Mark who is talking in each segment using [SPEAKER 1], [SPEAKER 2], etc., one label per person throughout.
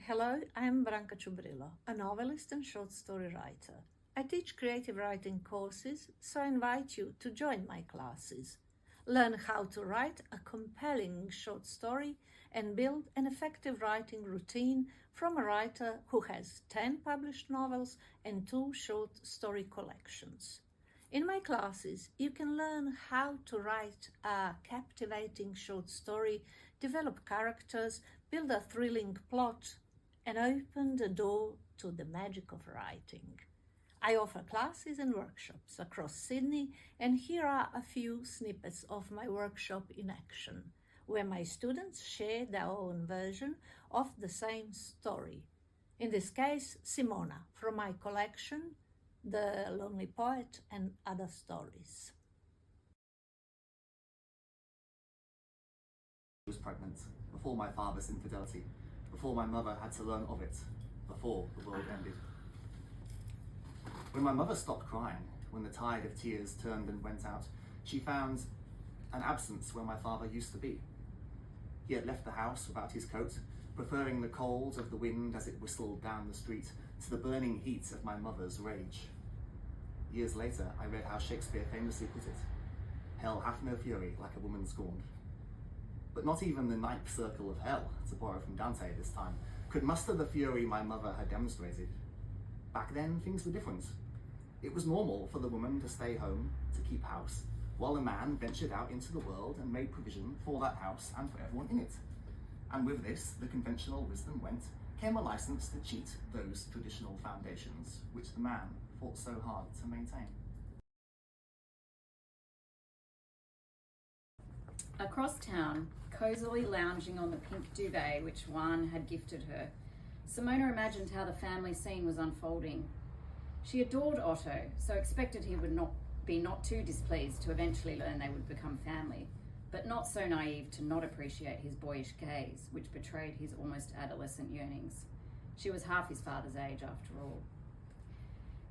[SPEAKER 1] Hello, I'm Branka Čubrilo, a novelist and short story writer. I teach creative writing courses, so I invite you to join my classes. Learn how to write a compelling short story and build an effective writing routine from a writer who has 10 published novels and 2 short story collections. In my classes, you can learn how to write a captivating short story, develop characters, build a thrilling plot, and open the door to the magic of writing. I offer classes and workshops across Sydney, and here are a few snippets of my workshop in action, where my students share their own version of the same story. In this case, Simona, from my collection, The Lonely Poet and Other Stories.
[SPEAKER 2] I was pregnant, before my father's infidelity, before my mother had to learn of it, before the world ended. When my mother stopped crying, when the tide of tears turned and went out, she found an absence where my father used to be. He had left the house without his coat, preferring the cold of the wind as it whistled down the street to the burning heat of my mother's rage. Years later, I read how Shakespeare famously put it, "Hell hath no fury like a woman scorned." But not even the ninth circle of hell, to borrow from Dante this time, could muster the fury my mother had demonstrated. Back then, things were different. It was normal for the woman to stay home, to keep house, while the man ventured out into the world and made provision for that house and for everyone in it. And with this, the conventional wisdom went, came a license to cheat those traditional foundations, which the man fought so hard to maintain.
[SPEAKER 3] Across town, cosily lounging on the pink duvet which Juan had gifted her, Simona imagined how the family scene was unfolding. She adored Otto, so expected he would not be too displeased to eventually learn they would become family, but not so naive to not appreciate his boyish gaze, which betrayed his almost adolescent yearnings. She was half his father's age after all.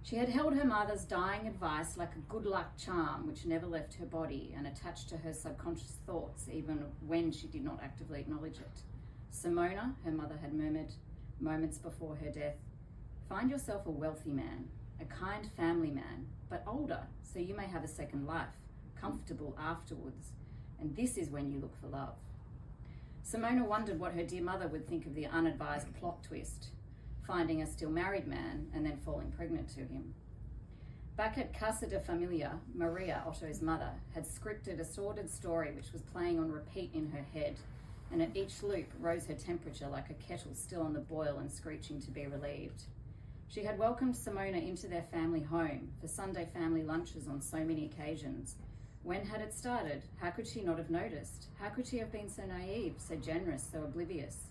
[SPEAKER 3] She had held her mother's dying advice like a good luck charm which never left her body and attached to her subconscious thoughts even when she did not actively acknowledge it. Simona, her mother had murmured moments before her death, "Find yourself a wealthy man, a kind family man, but older, so you may have a second life, comfortable afterwards, and this is when you look for love." Simona wondered what her dear mother would think of the unadvised plot twist, finding a still married man and then falling pregnant to him. Back at Casa de Familia, Maria, Otto's mother, had scripted a sordid story which was playing on repeat in her head, and at each loop rose her temperature like a kettle still on the boil and screeching to be relieved. She had welcomed Simona into their family home for Sunday family lunches on so many occasions. When had it started? How could she not have noticed? How could she have been so naive, so generous, so oblivious?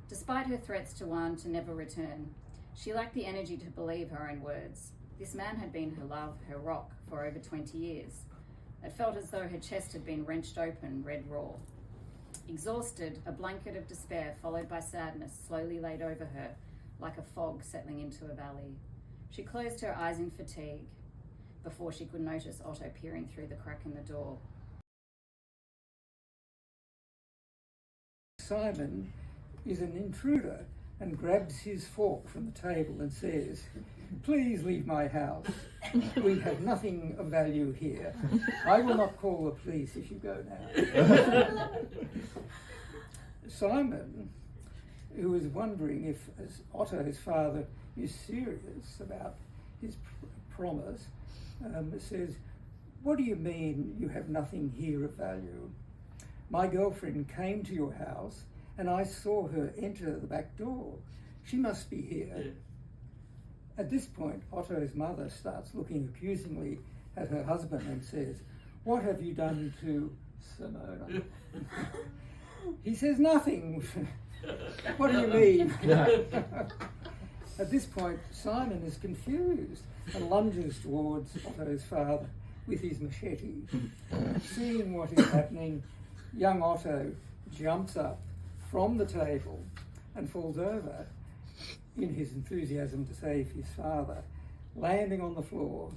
[SPEAKER 3] Despite her threats to Juan to never return, she lacked the energy to believe her own words. This man had been her love, her rock, for over 20 years. It felt as though her chest had been wrenched open, red raw. Exhausted, a blanket of despair followed by sadness slowly laid over her, like a fog settling into a valley. She closed her eyes in fatigue before she could notice Otto peering through the crack in the door.
[SPEAKER 4] Simon is an intruder and grabs his fork from the table and says, "Please leave my house. We have nothing of value here. I will not call the police if you go now." Simon, who is wondering if Otto's father is serious about his promise, says, "What do you mean you have nothing here of value? My girlfriend came to your house and I saw her enter the back door. She must be here." At this point, Otto's mother starts looking accusingly at her husband and says, "What have you done to Simona?" He says, "Nothing." "What do you mean?" At this point, Simon is confused and lunges towards Otto's father with his machete. Seeing what is happening, young Otto jumps up from the table and falls over in his enthusiasm to save his father, landing on the floor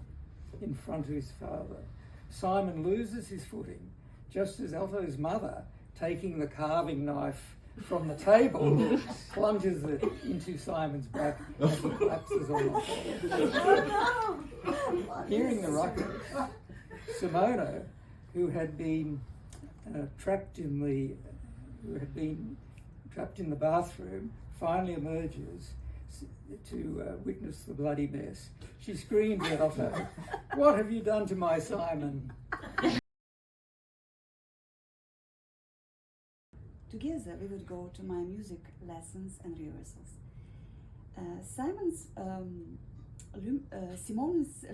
[SPEAKER 4] in front of his father. Simon loses his footing, just as Otto's mother, taking the carving knife from the table, plunges it into Simon's back as he collapses on the floor. Hearing the ruckus, Simona, who had been trapped in the bathroom, finally emerges to witness the bloody mess. She screams at Otto, "What have you done to my Simon?"
[SPEAKER 5] Together we would go to my music lessons and rehearsals. Simone's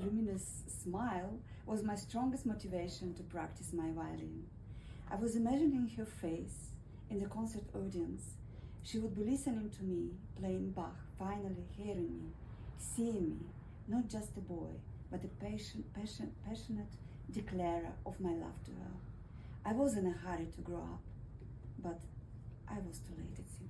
[SPEAKER 5] luminous smile was my strongest motivation to practice my violin. I was imagining her face in the concert audience. She would be listening to me, playing Bach, finally hearing me, seeing me, not just a boy, but a passionate declarer of my love to her. I was in a hurry to grow up, but I was too late, it seemed.